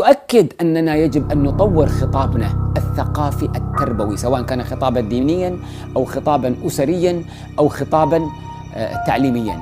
تؤكد أننا يجب أن نطور خطابنا الثقافي التربوي، سواء كان خطابا دينيا أو خطابا أسريا أو خطابا تعليميا.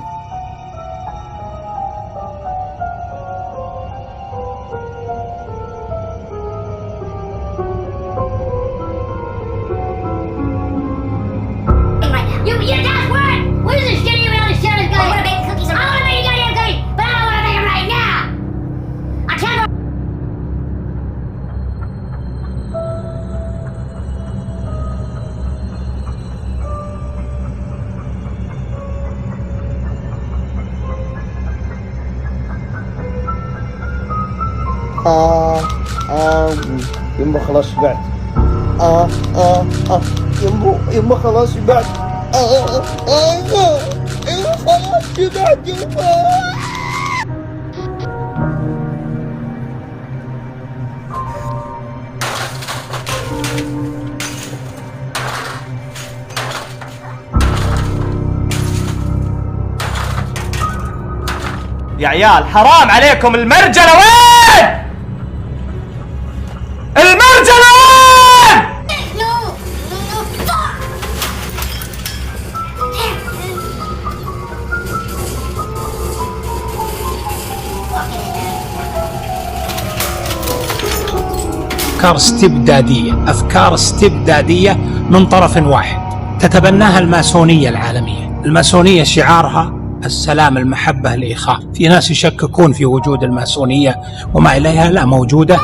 يمه خلاص شبعت. يمه خلاص شبعت. يمه خلاص شبعت. يا عيال حرام عليكم، المرجلة وين؟ المرجلة وين؟ أفكار استبدادية من طرف واحد تتبناها الماسونية العالمية. الماسونية شعارها السلام، المحبة، الإخاء. في ناس يشككون في وجود الماسونية وما إليها، لا، موجودة.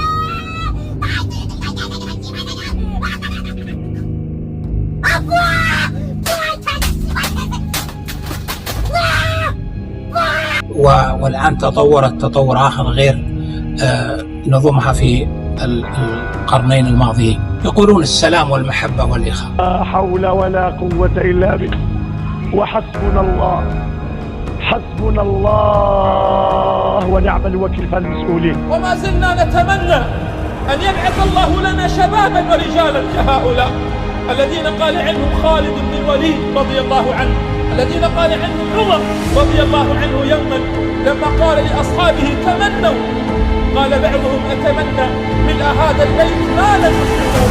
والآن تطورت تطور آخر غير نظمها في القرنين الماضيين. يقولون السلام والمحبة والإخاء. لا حول ولا قوة إلا بالله، وحسبنا الله، حسبنا الله ونعم الوكيل في المسؤولين. وما زلنا نتمنى أن يبعث الله لنا شبابا ورجالا كهؤلاء الذين قال عنهم خالد بن الوليد رضي الله عنه، الذين قال عنهم عمر رضي الله عنه يوما لما قال لأصحابه تمنوا، قال بعضهم أتمنى ملء هذا البيت مالا مسلما